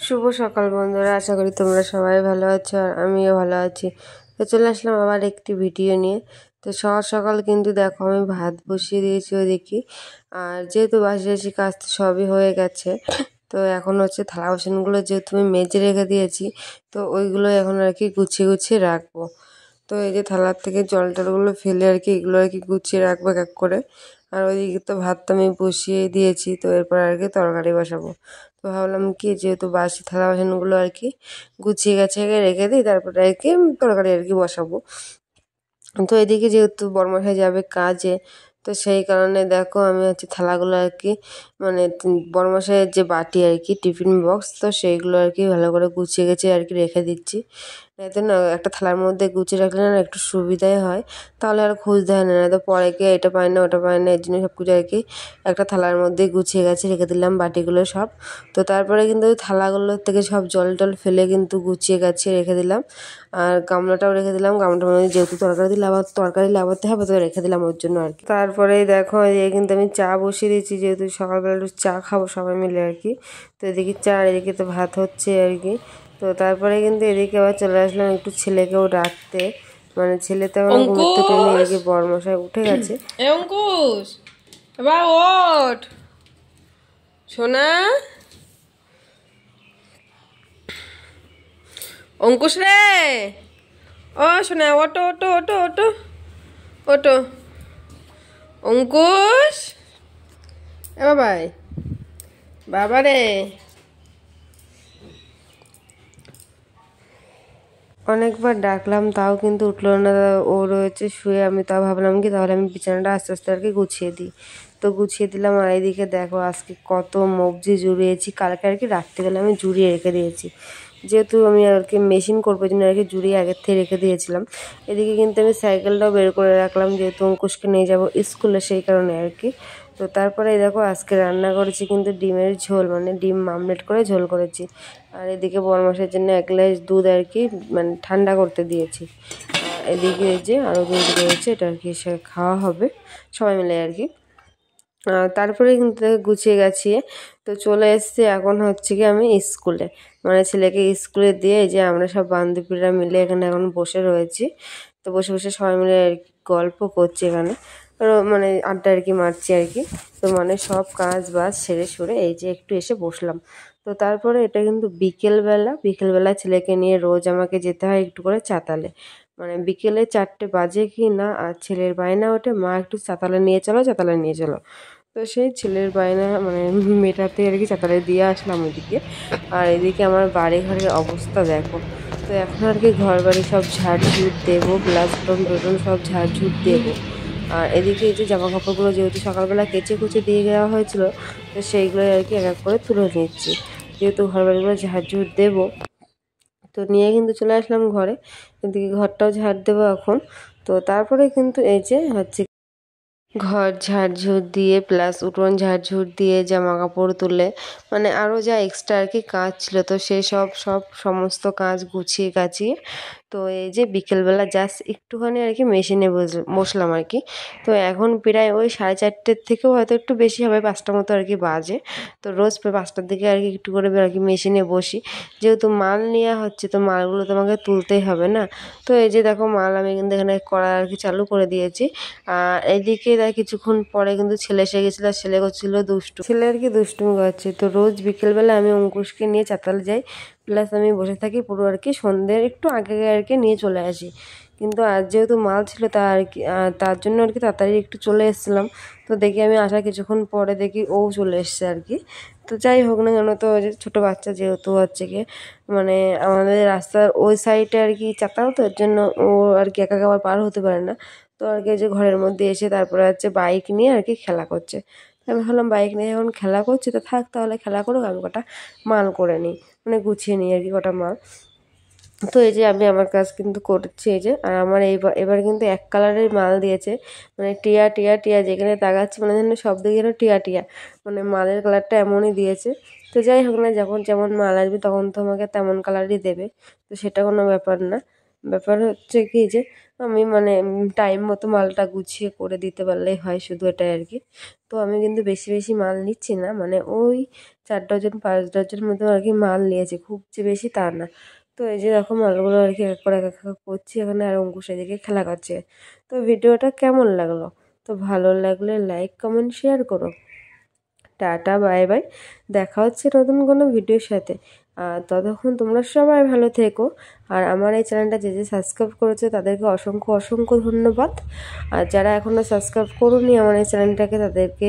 শুভ সকাল বন্ধুরা, আশা করি তোমরা সবাই ভালো আছো আর আমিও ভালো আছি। তো চলে আসলাম আবার একটি ভিডিও নিয়ে। তো সকাল সকাল কিন্তু দেখো আমি ভাত বসিয়ে দিয়েছি ওদিকে। আর যেহেতু বাসি কাজ তো সবই হয়ে গেছে, তো এখন হচ্ছে থালা বাসনগুলো যেহেতু আমি মেজে রেখে দিয়েছি, তো ওইগুলো এখন আর কি গুছিয়ে গুছিয়ে রাখবো। তো এই যে থালার থেকে জল টলগুলো ফেলে আর কি এগুলো আর কি গুছিয়ে রাখবো এক করে। আর ওইদিকে তো ভাতটা আমি বসিয়ে দিয়েছি, তো এরপর আর কি তরকারি বসাবো। তো ভাবলাম কি যেহেতু বাসি থালা বাসনগুলো আর কি গুছিয়ে গেছে রেখে দিই, তারপরে আর কি তরকারি আর কি বসাবো। তো এদিকে যেহেতু বড়মশাই যাবে কাজে, তো সেই কারণে দেখো আমি হচ্ছে থালাগুলো আর কি মানে বড়মশাইয়ের যে বাটি আর কি টিফিন বক্স, তো সেইগুলো আর কি ভালো করে গুছিয়ে গেছে আর কি রেখে দিচ্ছি। এতে না একটা থালার মধ্যে গুছিয়ে রাখলে না একটু সুবিধাই হয়, তাহলে আর খুঁজতে হয় না। তো পরে গিয়ে এটা পাই না ওটা পাই না, এর জন্য সব কিছু আর কি একটা থালার মধ্যে গুছিয়ে গেছে রেখে দিলাম বাটিগুলো সব। তো তারপরে কিন্তু ওই থালাগুলোর থেকে সব জল টল ফেলে কিন্তু গুছিয়ে গেছে রেখে দিলাম। আর গামলাটাও রেখে দিলাম, গামলাটার মধ্যে যেহেতু তরকারি লাগাতে হবে তো রেখে দিলাম ওর জন্য আর কি। তারপরে দেখো এই কিন্তু আমি চা বসিয়ে দিয়েছি, যেহেতু সকালবেলা একটু চা খাবো সবাই মিলে আর কি। তো এদিকে চা আর এদিকে তো ভাত হচ্ছে আর কি। তো তারপরে কিন্তু এদিকে আবার চলে আসলাম একটু ছেলেকেও ডাকতে, মানে ছেলে তেমন ঘুমের থেকে নেই, এদিকে বড়মশাই উঠে গেছে। অঙ্কুশ এবার ওঠ সোনা, অঙ্কুশ রে, ও সোনা ওটো ওটো ওটো ওটো ওটো, অঙ্কুশ এ বাবাই বাবা রে। অনেকবার ডাকলাম তাও কিন্তু উঠলো না, ও রয়েছে শুয়ে। আমি তাও ভাবলাম কি তাহলে আমি বিছানাটা আস্তে আস্তে আর কি গুছিয়ে দিই। তো গুছিয়ে দিলাম। আর এইদিকে দেখো আজকে কত মগজি জুড়িয়েছি, কালকে আর কি রাত্রিবেলা আমি জুড়িয়ে রেখে দিয়েছি, যেহেতু আমি আর কি মেশিন করবো জন্য আর কি জুড়িয়ে আগের থেকে রেখে দিয়েছিলাম। এদিকে কিন্তু আমি সাইকেলটাও বের করে রাখলাম, যেহেতু অঙ্কুশকে নিয়ে যাব স্কুলে, সেই কারণে আর কি। তো তারপরে দেখো আজকে রান্না করেছি কিন্তু ডিমের ঝোল, মানে ডিম মামলেট করে ঝোল করেছি। আর এদিকে বড়মাসের জন্য 1 গ্লাস দুধ আর কি মানে ঠান্ডা করতে দিয়েছি। আর এদিকে এই যে আরও দুধ রয়েছে, এটা আর কি সে খাওয়া হবে সবাই মিলে আর কি। তারপরে কিন্তু গুছিয়ে গাছিয়ে তো চলে এসেছি এখন হচ্ছে কি আমি স্কুলে, মানে ছেলেকে স্কুলে দিয়ে যে আমরা সব বান্ধবীরা মিলে এখানে এখন বসে রয়েছি। তো বসে বসে সবাই মিলে আর কি গল্প করছি এখানে, আরও মানে আড্ডা আর কি মারছি আর কি। তো মানে সব কাজ বাজ সেরে সুরে এই যে একটু এসে বসলাম। তো তারপরে এটা কিন্তু বিকেলবেলা ছেলেকে নিয়ে রোজ আমাকে যেতে হয় একটু করে চাতালে, মানে বিকেলে 4টে বাজে কি না আর ছেলের বায়না ওঠে মা একটু চাতালে নিয়ে চলো চাতালে নিয়ে চলো। তো সেই ছেলের বায়না মানে মেটাতে আর কি চাতালে দিয়ে আসলাম ওইদিকে। আর এদিকে আমার বাড়ি ঘরের অবস্থা দেখো। তো এখন আর কি ঘর বাড়ি সব ঝাড়ঝুট দেবো, প্লাস টোটন সব ঝাড়ঝুট দেবো। আর এদিকে এই যে জামা কাপড়গুলো যেহেতু সকালবেলা কেচে কুচে দিয়ে দেওয়া হয়েছিল, তো সেইগুলোই আর কি এক এক করে তুলে নিচ্ছি, যেহেতু ঘর বাড়িগুলো ঝাড়ঝুট দেবো। তো নিয়ে কিন্তু চলে আসলাম ঘরে, এদিকে ঘরটাও ঝাড় দেবো এখন। তো তারপরে কিন্তু এই যে হচ্ছে ঘর ঝাড়ঝুট দিয়ে প্লাস উঠোন ঝাড়ঝুট দিয়ে জামা কাপড় তুলে মানে আরও যা এক্সট্রা আর কি কাজ ছিল, তো সেই সমস্ত কাজ গুছিয়ে গাছিয়ে তো এই যে বিকেলবেলা জাস্ট একটুখানি আর কি মেশিনে বসলাম আর কি। তো এখন প্রায় ওই 4:30 থেকেও হয়তো একটু বেশি হবে, 5টা মতো আর কি বাজে। তো রোজ 5টার দিকে আর কি একটু করে আর কি মেশিনে বসি, যেহেতু মাল নেওয়া হচ্ছে তো মালগুলো তোমাকে তুলতেই হবে না। তো এই যে দেখো মাল আমি কিন্তু এখানে করা আর কি চালু করে দিয়েছি। আর এইদিকে কিছুক্ষণ পরে কিন্তু ছেলে এসে গেছিলো, আর ছেলে করছিল ছেলে আর কি দুষ্টুমি করছে। তো রোজ বিকেলবেলা আমি অঙ্কুশকে নিয়ে চাতাল যাই, প্লাস আমি বসে থাকি পুরো আর কি সন্ধ্যের একটু আগে আর কি নিয়ে চলে আসি। কিন্তু আজ যেহেতু মাল ছিল তার জন্য আর কি তাড়াতাড়ি একটু চলে এসেছিলাম। তো দেখি আমি আসার কিছুক্ষণ পরে দেখি ও চলে এসছে আর কি। তো যাই হোক না কেন, তো যে ছোটো বাচ্চা যেহেতু হচ্ছে কি মানে আমাদের রাস্তার ওই সাইডে আর কি চাতাল, তো এর জন্য ও আর কি একা একা আবার পার হতে পারে না। তো আর কি যে ঘরের মধ্যে এসে তারপরে হচ্ছে বাইক নিয়ে আর কি খেলা করছে। আমি ভাবলাম বাইক নিয়ে যখন খেলা করছে তো থাক তাহলে খেলা করুক, আমি কটা মাল করে নিই, মানে গুছিয়ে নিই আর কি কটা মাল। তো এই যে আমি আমার কাজ কিন্তু করছি এই যে। আর আমার এবার কিন্তু 1 কালারের মাল দিয়েছে, মানে টিয়া টিয়া টিয়া, যেখানে তাকাচ্ছি মানে যেন সব দিকে যেন টিয়া টিয়া, মানে মালের কালারটা এমনই দিয়েছে। তো যাই হোক না, যখন যেমন মাল আসবে তখন তো আমাকে তেমন কালারই দেবে, তো সেটা কোনো ব্যাপার না। ব্যাপার হচ্ছে কি যে আমি মানে টাইম মতো মালটা গুছিয়ে করে দিতে পারলেই হয়, শুধু এটাই আর কি। তো আমি কিন্তু বেশি বেশি মাল নিচ্ছি না, মানে ওই 4 ডজন 5 ডজন মতো আর কি মাল নিয়েছি, খুব যে বেশি তা না। তো এই যে দেখো মালগুলো আর কি এক করে এক এক করছি এখানে, আর অঙ্কুশ এদিকে খেলা করছে। তো ভিডিওটা কেমন লাগলো? তো ভালো লাগলে লাইক কমেন্ট শেয়ার করো। টাটা বাই বাই, দেখা হচ্ছে নতুন কোনো ভিডিওর সাথে। আর ততক্ষণ তোমরা সবাই ভালো থেকো। আর আমার এই চ্যানেলটা যে যে সাবস্ক্রাইব করেছে তাদেরকে অসংখ্য অসংখ্য ধন্যবাদ। আর যারা এখনও সাবস্ক্রাইব করোনি আমার এই চ্যানেলটাকে, তাদেরকে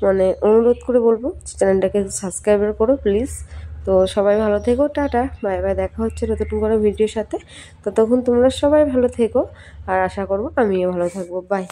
মানে অনুরোধ করে বলবো চ্যানেলটাকে সাবস্ক্রাইব করো প্লিজ। তো সবাই ভালো থেকো, টাটা বাই বাই, দেখা হচ্ছে নতুন কোনো ভিডিওর সাথে। ততক্ষণ তোমরা সবাই ভালো থেকো, আর আশা করবো আমিও ভালো থাকবো। বাই।